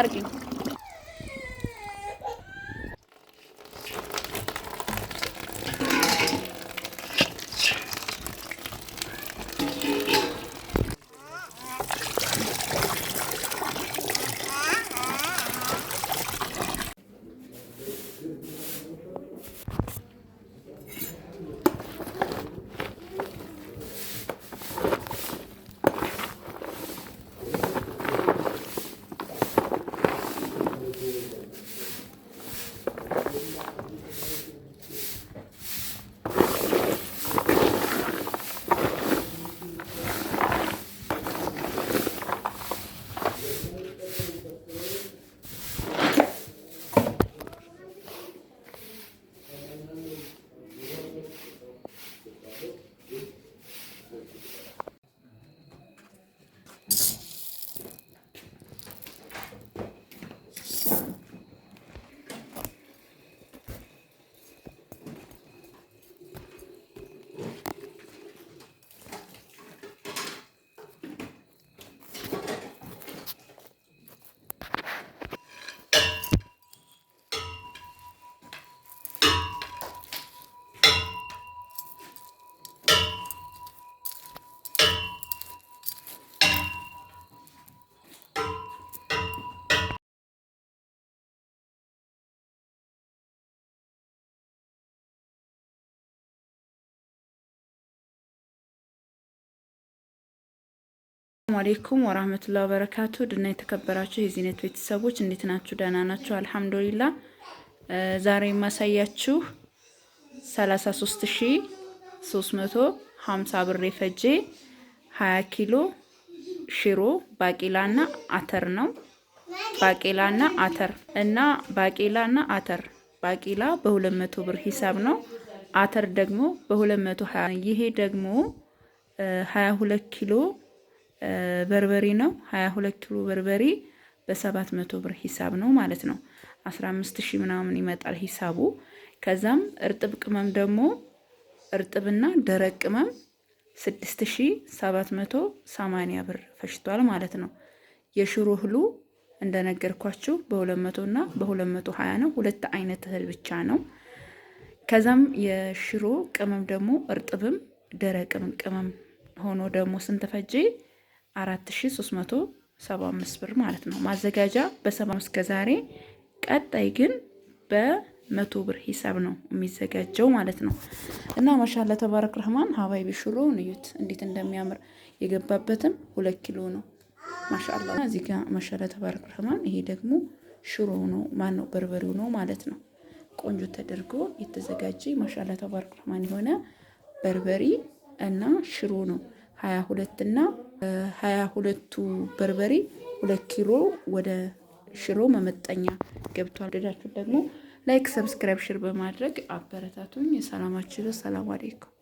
አርጊ ሰላም አለይኩም ወራህመቱላሂ ወበረካቱ ድና የተከበራችሁ የዚህነት ቤተሰቦች እንዴት ናችሁ? ደህና ናችሁ? አልሐምዱሊላህ። ዛሬ የማሳያችሁ 33350 ብር የፈጀ 20 ኪሎ ሽሮ ባቄላና አተር ነው። ባቄላና አተር ባቄላ በ200 ብር ሂሳብ ነው። አተር ደግሞ በ220። ይሄ ደግሞ 22 ኪሎ በርበሬ ነው። 22 ኪሎ በርበሬ በ700 ብር ሂሳብ ነው ማለት ነው። 15000 ምናምን ይመጣል ሂሳቡ። ከዛም እርጥብ ቅመም ደግሞ እርጥብና ደረቅ ቅመም 6780 ብር ፈሽቷል ማለት ነው። የሽሮ እህሉ እንደነገርኳችሁ በ200 እና በ220 ነው። ሁለት አይነት እህል ብቻ ነው። ከዛም የሽሮ ቅመም ደግሞ እርጥብም ደረቅም ቅመም ሆኖ ደግሞ ስንት ፈጀ? 4375 ብር ማለት ነው። ማዘጋጃ በ70 እስከ ዛሬ። ቀጣይ ግን በ100 ብር ሂሳብ ነው የሚዘጋጀው ማለት ነው። እና ማሻአላ ተባረክ ረህማን ሀባይ ቢሽሮውን እዩት እንዴት እንደሚያምር። የገባበትም 2 ኪሎ ነው። ማሻአላ እዚህ ጋር ማሻአላ ተባረክ ረህማን። ይሄ ደግሞ ሽሮ ነው ማነው በርበሬው ነው ማለት ነው። ቆንጆ ተደርጎ የተዘጋጀ ማሻአላ ተባረክ ረህማን የሆነ በርበሬ እና ሽሮ ነው። 22 እና 22ቱ በርበሬ 2 ኪሎ ወደ ሽሮ መመጠኛ ገብቷል። ደዳችሁ ደግሞ ላይክ፣ ሰብስክራይብ፣ ሼር በማድረግ አበረታቱኝ። ሰላማችሁ። ሰላም አለይኩም።